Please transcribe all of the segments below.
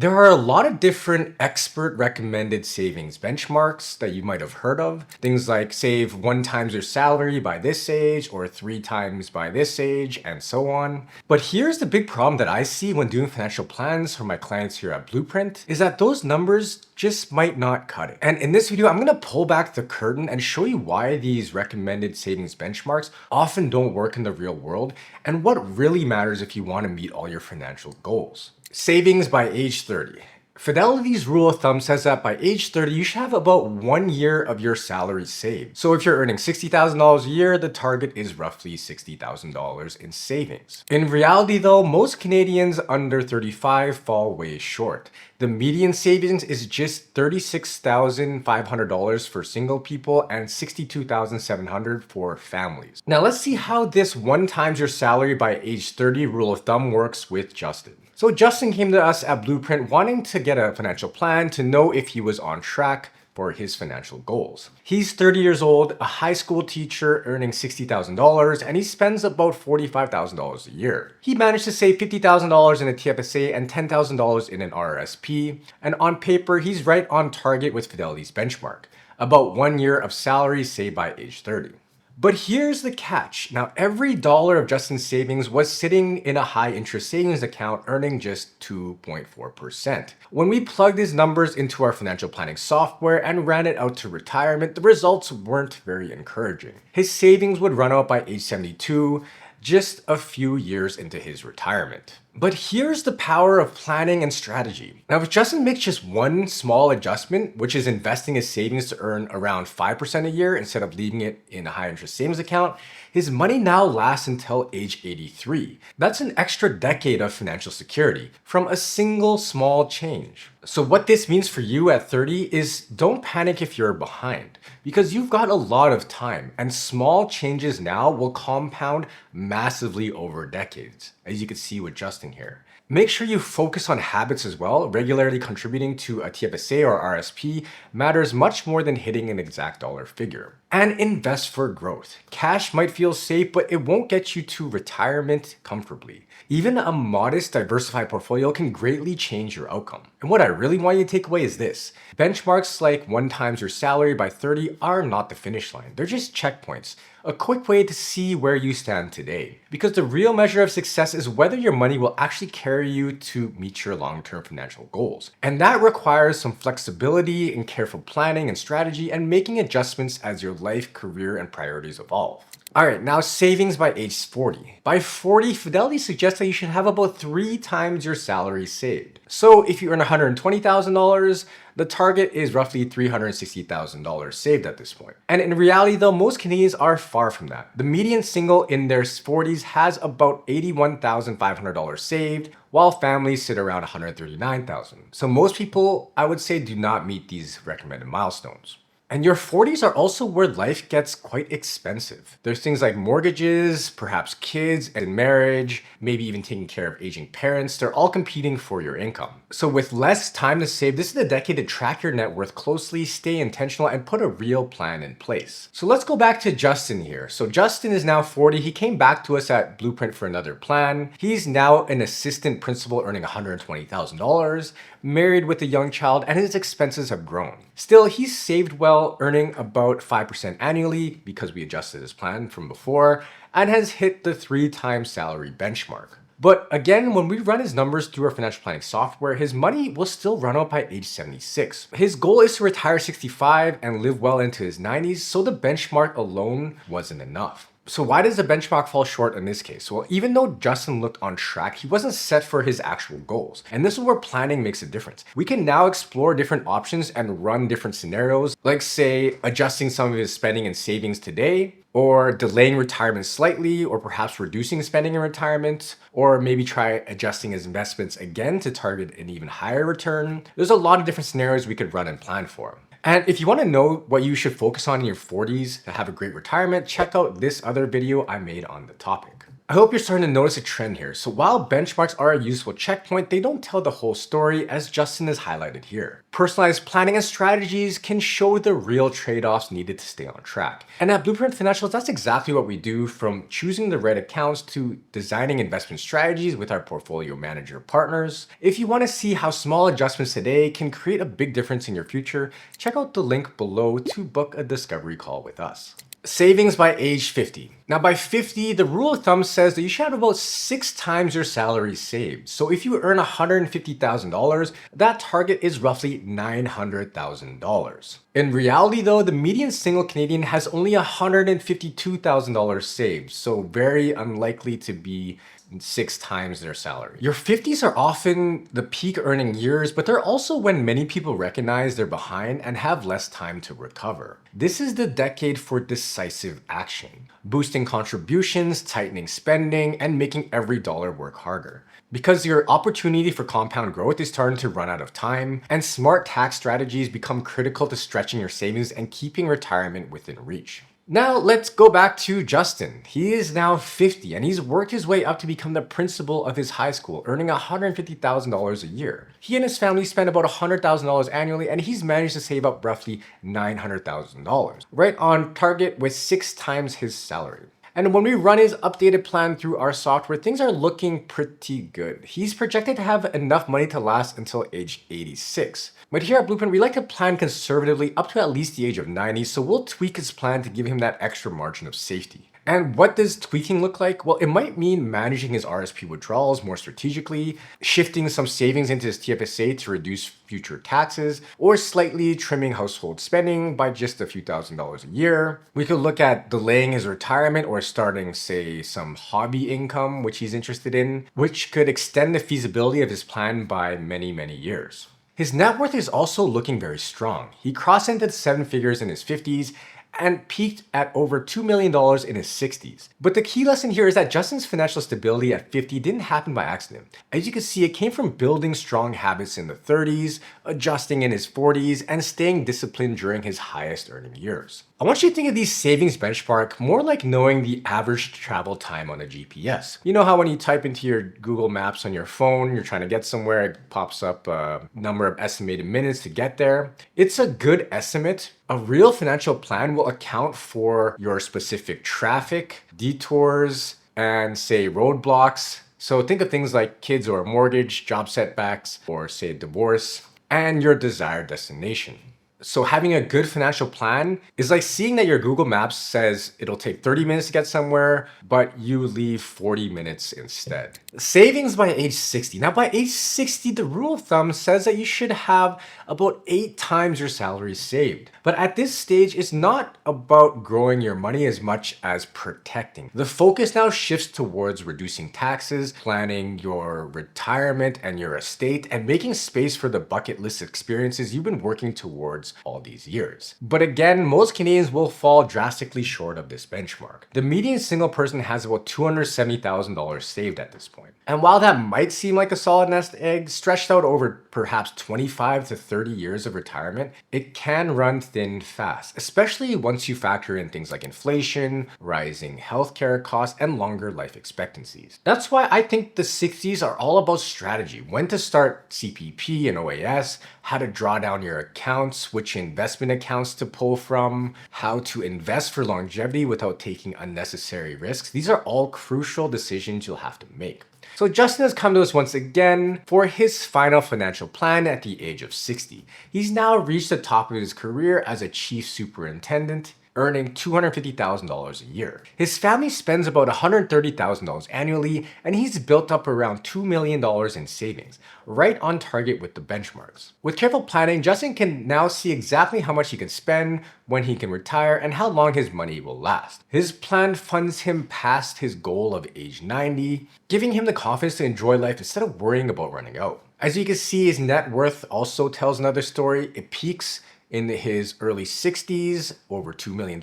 There are a lot of different expert recommended savings benchmarks that you might have heard of. Things like save 1 times your salary by this age or 3 times by this age and so on. But here's the big problem that I see when doing financial plans for my clients here at Blueprint is that those numbers just might not cut it. And in this video, I'm gonna pull back the curtain and show you why these recommended savings benchmarks often don't work in the real world and what really matters if you wanna meet all your financial goals. Savings by age 30. Fidelity's rule of thumb says that by age 30, you should have about 1 year of your salary saved. So if you're earning $60,000 a year, the target is roughly $60,000 in savings. In reality though, most Canadians under 35 fall way short. The median savings is just $36,500 for single people and $62,700 for families. Now let's see how this 1 times your salary by age 30 rule of thumb works with Justin. So Justin came to us at Blueprint wanting to get a financial plan to know if he was on track for his financial goals. He's 30 years old, a high school teacher earning $60,000, and he spends about $45,000 a year. He managed to save $50,000 in a TFSA and $10,000 in an RRSP, and on paper, he's right on target with Fidelity's benchmark, about 1 year of salary saved by age 30. But here's the catch. Now, every dollar of Justin's savings was sitting in a high interest savings account earning just 2.4%. When we plugged his numbers into our financial planning software and ran it out to retirement, the results weren't very encouraging. His savings would run out by age 72, just a few years into his retirement. But here's the power of planning and strategy. Now, if Justin makes just one small adjustment, which is investing his savings to earn around 5% a year instead of leaving it in a high interest savings account, his money now lasts until age 83. That's an extra decade of financial security from a single small change. So what this means for you at 30 is don't panic if you're behind, because you've got a lot of time and small changes now will compound massively over decades, as you can see with Justin here. Make sure you focus on habits as well. Regularly contributing to a TFSA or RSP matters much more than hitting an exact dollar figure. And invest for growth. Cash might feel safe, but it won't get you to retirement comfortably. Even a modest diversified portfolio can greatly change your outcome. And what I really want you to take away is this. Benchmarks like 1 times your salary by 30 are not the finish line. They're just checkpoints. A quick way to see where you stand today. Because the real measure of success is whether your money will actually carry you to meet your long-term financial goals. And that requires some flexibility and careful planning and strategy and making adjustments as your life, career, and priorities evolve. All right, now savings by age 40. By 40, Fidelity suggests that you should have about 3 times your salary saved. So if you earn $120,000, the target is roughly $360,000 saved at this point. And in reality though, most Canadians are far from that. The median single in their 40s has about $81,500 saved, while families sit around $139,000. So most people, I would say, do not meet these recommended milestones. And your 40s are also where life gets quite expensive. There's things like mortgages, perhaps kids and marriage, maybe even taking care of aging parents. They're all competing for your income. So with less time to save, this is the decade to track your net worth closely, stay intentional, and put a real plan in place. So let's go back to Justin here. So Justin is now 40. He came back to us at Blueprint for another plan. He's now an assistant principal earning $120,000, married with a young child, and his expenses have grown. Still, he's saved well, earning about 5% annually because we adjusted his plan from before, and has hit the 3 times salary benchmark. But again, when we run his numbers through our financial planning software, his money will still run out by age 76. His goal is to retire 65 and live well into his 90s, so the benchmark alone wasn't enough. So why does the benchmark fall short in this case? Well, even though Justin looked on track, he wasn't set for his actual goals. And this is where planning makes a difference. We can now explore different options and run different scenarios, like say adjusting some of his spending and savings today, or delaying retirement slightly, or perhaps reducing spending in retirement, or maybe try adjusting his investments again to target an even higher return. There's a lot of different scenarios we could run and plan for. And if you want to know what you should focus on in your 40s to have a great retirement, check out this other video I made on the topic. I hope you're starting to notice a trend here. So while benchmarks are a useful checkpoint, they don't tell the whole story, as Justin has highlighted here. Personalized planning and strategies can show the real trade-offs needed to stay on track. And at Blueprint Financials, that's exactly what we do, from choosing the right accounts to designing investment strategies with our portfolio manager partners. If you want to see how small adjustments today can create a big difference in your future, check out the link below to book a discovery call with us. Savings by age 50. Now by 50, the rule of thumb says that you should have about 6 times your salary saved. So if you earn $150,000, that target is roughly $900,000. In reality though, the median single Canadian has only $152,000 saved, so very unlikely to be 6 times their salary. Your 50s are often the peak earning years, but they're also when many people recognize they're behind and have less time to recover. This is the decade for decisive action, boosting contributions, tightening spending, and making every dollar work harder. Because your opportunity for compound growth is starting to run out of time, and smart tax strategies become critical to stretching your savings and keeping retirement within reach. Now let's go back to Justin. He is now 50 and he's worked his way up to become the principal of his high school, earning $150,000 a year. He and his family spend about $100,000 annually and he's managed to save up roughly $900,000, right on target with 6 times his salary. And when we run his updated plan through our software, things are looking pretty good. He's projected to have enough money to last until age 86. But here at Blueprint, we like to plan conservatively up to at least the age of 90, so we'll tweak his plan to give him that extra margin of safety. And what does tweaking look like? Well, it might mean managing his RSP withdrawals more strategically, shifting some savings into his TFSA to reduce future taxes, or slightly trimming household spending by just a few $1,000s a year. We could look at delaying his retirement or starting, say, some hobby income, which he's interested in, which could extend the feasibility of his plan by many, many years. His net worth is also looking very strong. He crossed into the 7 figures in his 50s and peaked at over $2 million in his 60s. But the key lesson here is that Justin's financial stability at 50 didn't happen by accident. As you can see, it came from building strong habits in the 30s, adjusting in his 40s, and staying disciplined during his highest earning years. I want you to think of these savings benchmark more like knowing the average travel time on a GPS. You know how when you type into your Google Maps on your phone, you're trying to get somewhere, it pops up a number of estimated minutes to get there? It's a good estimate. A real financial plan will account for your specific traffic, detours, and say roadblocks. So think of things like kids or a mortgage, job setbacks, or say divorce, and your desired destination. So having a good financial plan is like seeing that your Google Maps says it'll take 30 minutes to get somewhere, but you leave 40 minutes instead. Savings by age 60. Now by age 60, the rule of thumb says that you should have about 8 times your salary saved. But at this stage, it's not about growing your money as much as protecting. The focus now shifts towards reducing taxes, planning your retirement and your estate, and making space for the bucket list experiences you've been working towards all these years. But again, most Canadians will fall drastically short of this benchmark. The median single person has about $270,000 saved at this point. And while that might seem like a solid nest egg, stretched out over perhaps 25 to 30 years of retirement, it can run thin fast, especially once you factor in things like inflation, rising healthcare costs, and longer life expectancies. That's why I think the 60s are all about strategy, when to start CPP and OAS, how to draw down your accounts, which investment accounts to pull from, how to invest for longevity without taking unnecessary risks. These are all crucial decisions you'll have to make. So Justin has come to us once again for his final financial plan at the age of 60. He's now reached the top of his career as a chief superintendent, earning $250,000 a year. His family spends about $130,000 annually, and he's built up around $2 million in savings, right on target with the benchmarks. With careful planning, Justin can now see exactly how much he can spend, when he can retire, and how long his money will last. His plan funds him past his goal of age 90, giving him the confidence to enjoy life instead of worrying about running out. As you can see, his net worth also tells another story. It peaks in his early 60s, over $2 million,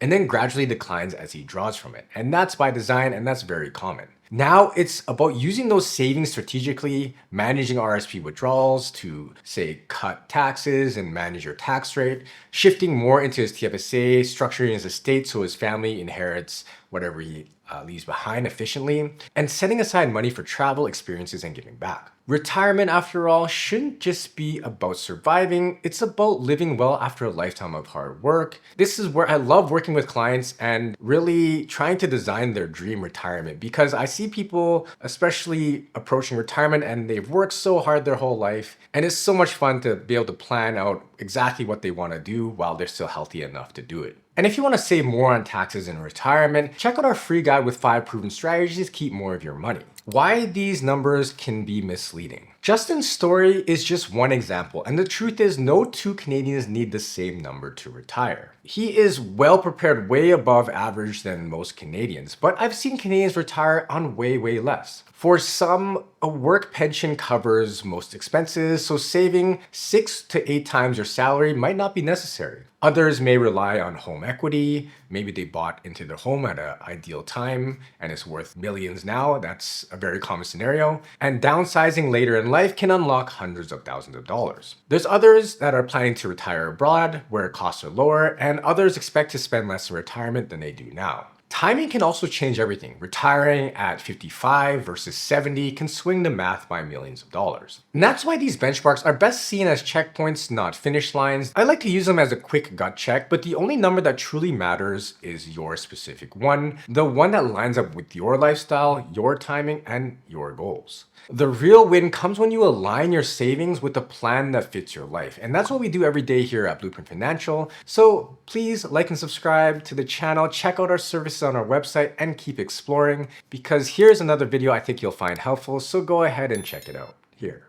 and then gradually declines as he draws from it. And that's by design, and that's very common. Now it's about using those savings strategically, managing RSP withdrawals to, say, cut taxes and manage your tax rate, shifting more into his TFSA, structuring his estate so his family inherits whatever he leaves behind efficiently, and setting aside money for travel, experiences, and giving back. Retirement, after all, shouldn't just be about surviving, it's about living well after a lifetime of hard work. This is where I love working with clients and really trying to design their dream retirement, because I see people, especially approaching retirement, and they've worked so hard their whole life, and it's so much fun to be able to plan out exactly what they want to do while they're still healthy enough to do it. And if you want to save more on taxes in retirement, check out our free guide with 5 proven strategies to keep more of your money. Why these numbers can be misleading. Justin's story is just one example, and the truth is no two Canadians need the same number to retire. He is well prepared, way above average than most Canadians, but I've seen Canadians retire on way less. For some, a work pension covers most expenses, so saving 6 to 8 times your salary might not be necessary. Others may rely on home equity. Maybe they bought into their home at an ideal time and it's worth millions now. That's a very common scenario. And downsizing later in life can unlock hundreds of thousands of dollars. There's others that are planning to retire abroad where costs are lower, and others expect to spend less in retirement than they do now. Timing can also change everything. Retiring at 55 versus 70 can swing the math by millions of dollars. And that's why these benchmarks are best seen as checkpoints, not finish lines. I like to use them as a quick gut check, but the only number that truly matters is your specific one, the one that lines up with your lifestyle, your timing, and your goals. The real win comes when you align your savings with a plan that fits your life. And that's what we do every day here at Blueprint Financial. So please like and subscribe to the channel, check out our services on our website, and keep exploring, because here's another video I think you'll find helpful. So go ahead and check it out here.